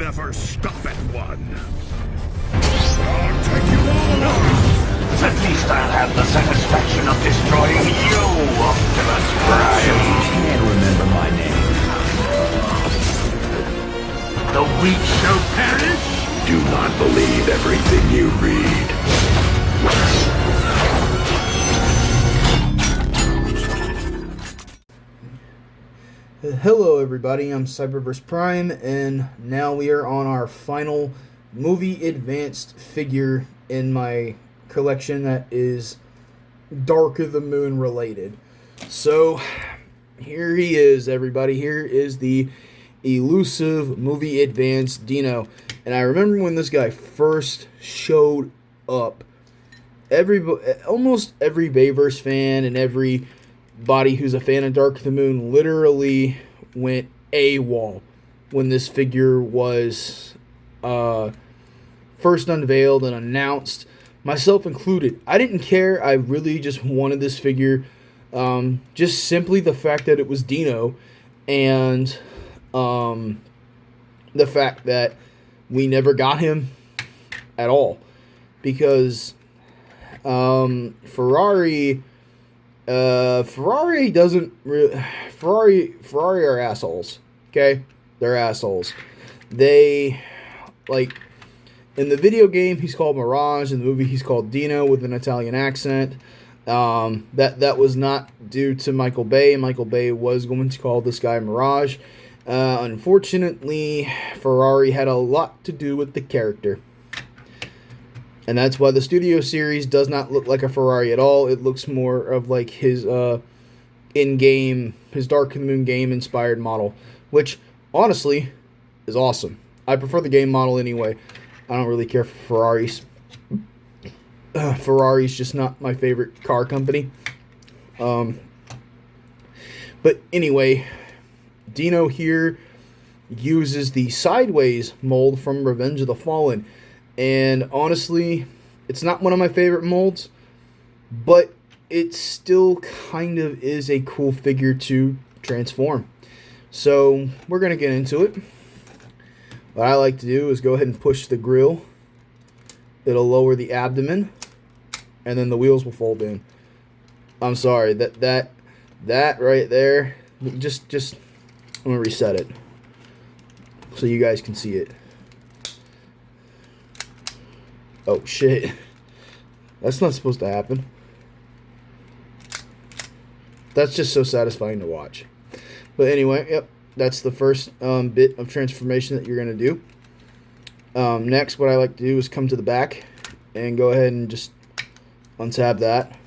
never stop at one. I'll take you all on. At least I'll have the satisfaction of destroying you, Optimus Prime. You can't remember my name. The weak shall perish? Do not believe everything you read. Hello everybody, I'm Cyberverse Prime, and now we are on our final movie advanced figure in my collection that is Dark of the Moon related. So, here he is, everybody. Here is the elusive movie advanced Dino. And I remember when this guy first showed up, almost every Bayverse fan and everybody who's a fan of Dark of the Moon literally went AWOL when this figure was first unveiled and announced, myself included. I didn't care. I really just wanted this figure, just simply the fact that it was Dino, and the fact that we never got him at all, because Ferrari doesn't really, Ferrari are assholes. Okay, they're assholes. They, like, in the video game he's called Mirage, in the movie he's called Dino with an Italian accent. That was not due to Michael Bay. Michael Bay was going to call this guy Mirage. Unfortunately, Ferrari had a lot to do with the character. And that's why the studio series does not look like a Ferrari at all. It looks more of like his in-game, his Dark of the Moon game inspired model, which honestly is awesome. I prefer the game model anyway. I don't really care for Ferraris. Ferrari's just not my favorite car company. But anyway, Dino here uses the sideways mold from Revenge of the Fallen. And honestly, it's not one of my favorite molds, but it still kind of is a cool figure to transform. So we're going to get into it. What I like to do is go ahead and push the grill. It'll lower the abdomen, and then the wheels will fold in. I'm sorry, that right there, just I'm going to reset it so you guys can see it. Oh, shit. That's not supposed to happen. That's just so satisfying to watch. But anyway, yep, that's the first bit of transformation that you're going to do. Next, what I like to do is come to the back and go ahead and just untab that.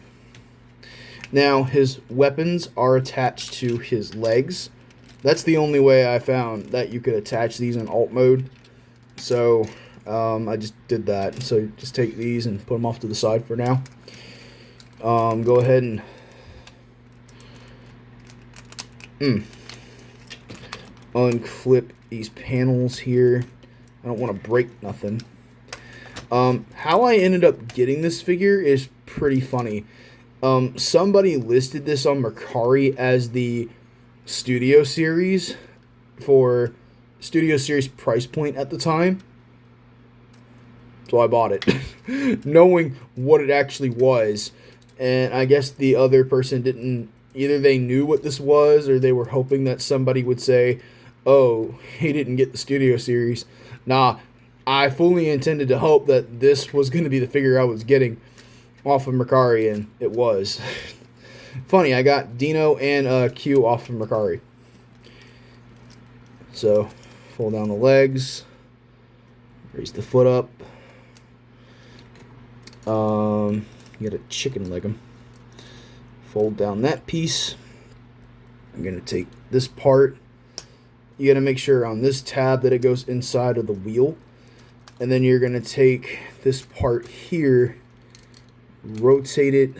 Now, his weapons are attached to his legs. That's the only way I found that you could attach these in alt mode. So I just did that. So just take these and put them off to the side for now. Go ahead and unclip these panels here. I don't want to break nothing. How I ended up getting this figure is pretty funny. Somebody listed this on Mercari as the Studio Series for Studio Series price point at the time. So I bought it, knowing what it actually was. And I guess the other person didn't, either they knew what this was, or they were hoping that somebody would say, oh, he didn't get the Studio Series. Nah, I fully intended to hope that this was going to be the figure I was getting off of Mercari, and it was. Funny, I got Dino and Q off of Mercari. So, fold down the legs, raise the foot up. You gotta chicken leg them. Fold down that piece. I'm gonna take this part. You gotta make sure on this tab that it goes inside of the wheel. And then you're gonna take this part here, rotate it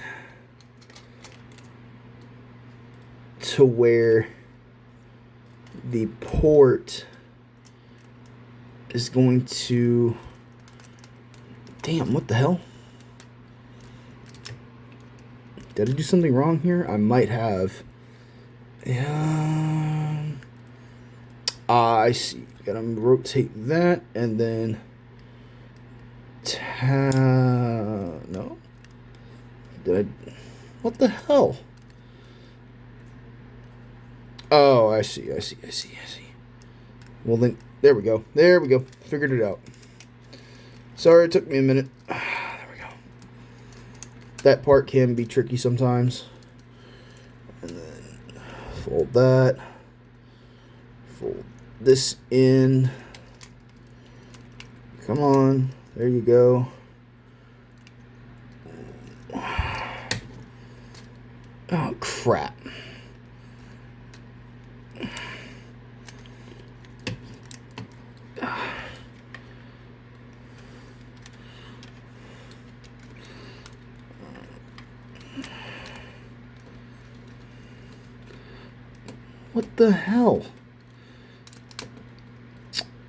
to where the port is going to... Damn, what the hell? Did I do something wrong here? I might have. I see. Gotta rotate that and then no. Did I? What the hell? Oh, I see. Well then, there we go. Figured it out. Sorry, it took me a minute. There we go. That part can be tricky sometimes. And then fold that. Fold this in. Come on. There you go. Oh, crap. What the hell?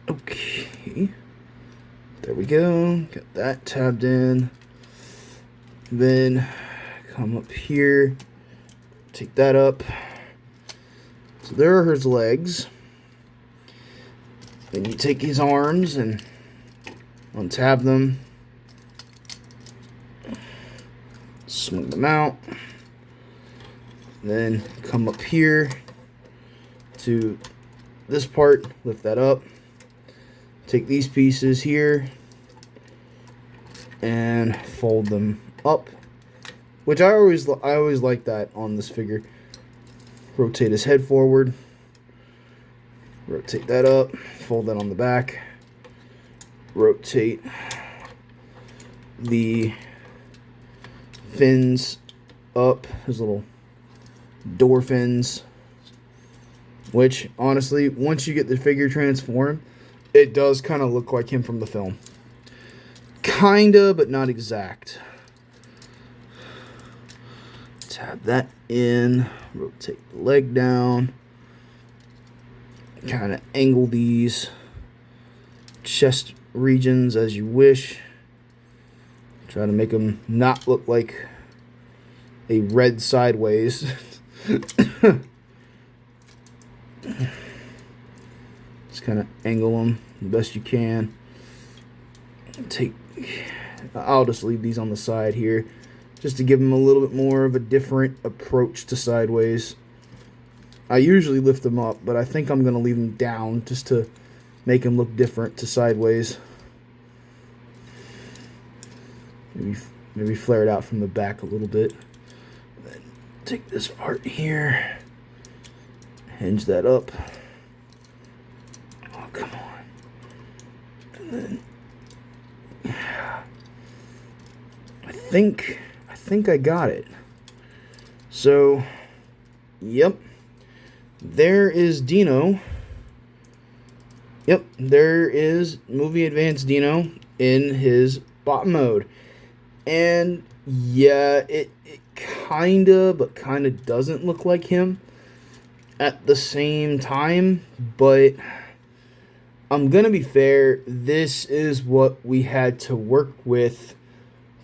Okay. There we go. Got that tabbed in. Then come up here. Take that up. So there are his legs. Then you take his arms and untab them. Swing them out. Then come up here to this part, lift that up, take these pieces here and fold them up, which I always like that on this figure. Rotate his head forward, rotate that up, fold that on the back, rotate the fins up, his little door fins. Which, honestly, once you get the figure transformed, it does kind of look like him from the film. Kinda, but not exact. Tab that in. Rotate the leg down. Kind of angle these chest regions as you wish. Try to make them not look like a red sideways. Just kind of angle them the best you can. I'll just leave these on the side here just to give them a little bit more of a different approach to sideways. I usually lift them up, but I think I'm going to leave them down just to make them look different to sideways. Maybe flare it out from the back a little bit. Then take this part here. Hinge that up. Oh, come on. And then I think I got it. So, yep. There is Dino. Yep, there is Movie Advanced Dino in his bot mode. And yeah, it kinda, but kinda doesn't look like him at the same time, but I'm gonna be fair, this is what we had to work with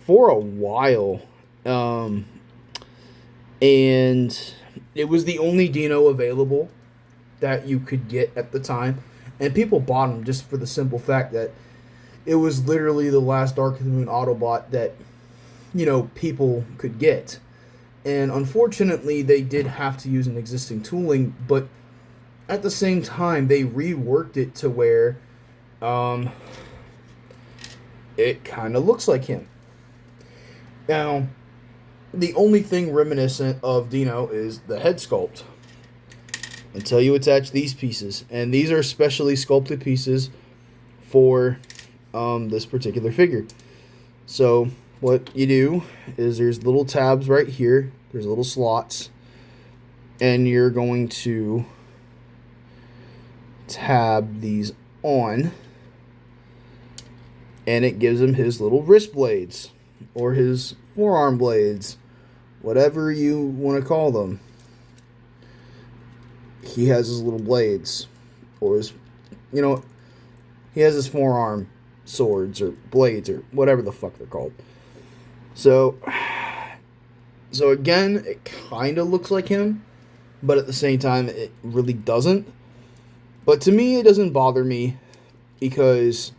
for a while, and it was the only Dino available that you could get at the time, and people bought him just for the simple fact that it was literally the last Dark of the Moon Autobot that, you know, people could get. And unfortunately, they did have to use an existing tooling, but at the same time, they reworked it to where it kind of looks like him. Now, the only thing reminiscent of Dino is the head sculpt. Until you attach these pieces. And these are specially sculpted pieces for this particular figure. So what you do is there's little tabs right here. There's little slots. And you're going to tab these on. And it gives him his little wrist blades. Or his forearm blades. Whatever you want to call them. He has his little blades. Or his, you know, he has his forearm swords or blades or whatever the fuck they're called. So again, it kind of looks like him, but at the same time, it really doesn't. But to me, it doesn't bother me because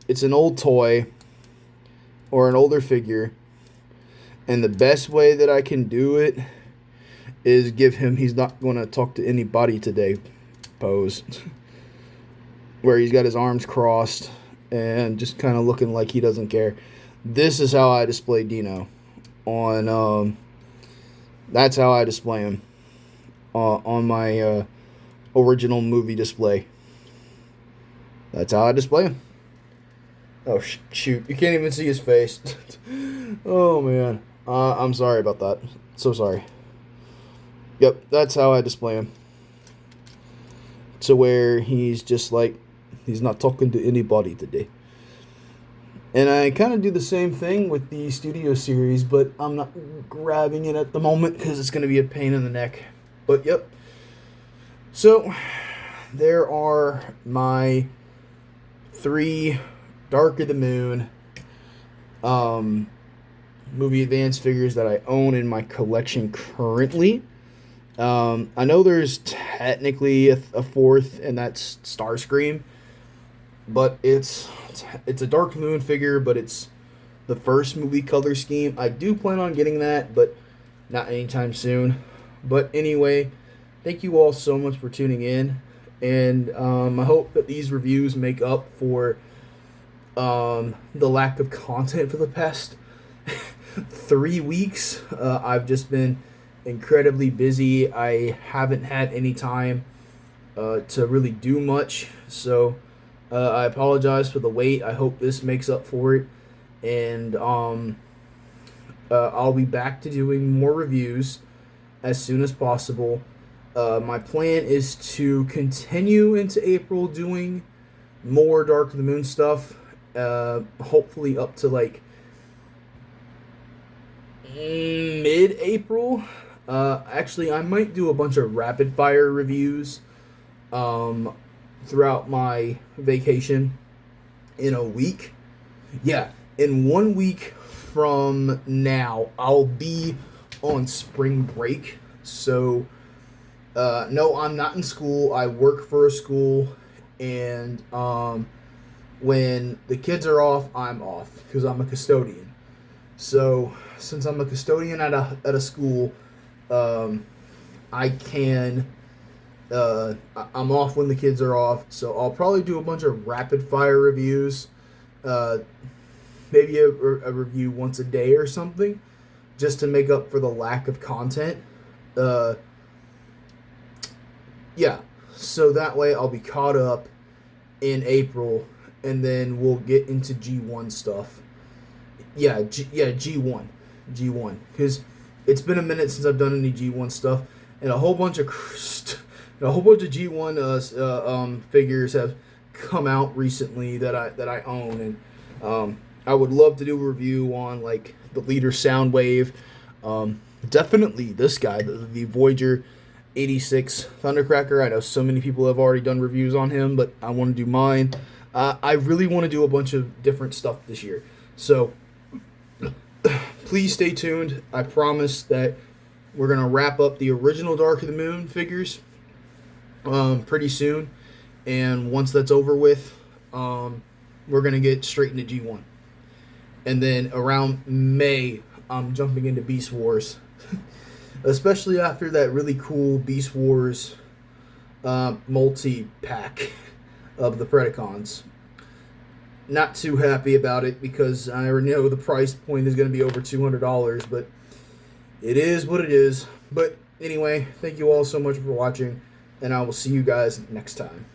it's an old toy or an older figure. And the best way that I can do it is give him he's not going to talk to anybody today pose. Where he's got his arms crossed and just kind of looking like he doesn't care. This is how I display Dino. That's how I display him on my original movie display. That's how I display him. Oh, shoot. You can't even see his face. Oh, man. I'm sorry about that. So sorry. Yep, that's how I display him. To where he's just like, he's not talking to anybody today. And I kind of do the same thing with the Studio Series, but I'm not grabbing it at the moment because it's going to be a pain in the neck. But, yep. So, there are my 3 Dark of the Moon movie advance figures that I own in my collection currently. I know there's technically a 4th, and that's Starscream. But it's a Dark Moon figure, but it's the first movie color scheme. I do plan on getting that, but not anytime soon. But anyway, thank you all so much for tuning in. And I hope that these reviews make up for the lack of content for the past 3 weeks. I've just been incredibly busy. I haven't had any time to really do much. So I apologize for the wait. I hope this makes up for it. And I'll be back to doing more reviews as soon as possible. My plan is to continue into April doing more Dark of the Moon stuff. Hopefully up to like mid-April. Actually, I might do a bunch of rapid fire reviews throughout my vacation in a week. Yeah, in 1 week from now, I'll be on spring break. So, no, I'm not in school. I work for a school, and when the kids are off, I'm off because I'm a custodian. So, since I'm a custodian at a school, I can. I'm off when the kids are off, so I'll probably do a bunch of rapid fire reviews. Maybe a review once a day or something, just to make up for the lack of content. Yeah, so that way I'll be caught up in April, and then we'll get into G1 stuff. Yeah, G1, because it's been a minute since I've done any G1 stuff, and a whole bunch of G1 figures have come out recently that I own, and I would love to do a review on like the Leader Soundwave. Definitely this guy, the Voyager 86 Thundercracker. I know so many people have already done reviews on him, but I want to do mine. I really want to do a bunch of different stuff this year, so please stay tuned. I promise that we're going to wrap up the original Dark of the Moon figures pretty soon. And once that's over with, we're going to get straight into G1. And then around May, I'm jumping into Beast Wars. Especially after that really cool Beast Wars multi-pack of the Predacons. Not too happy about it because I already know the price point is going to be over $200, but it is what it is. But anyway, thank you all so much for watching, and I will see you guys next time.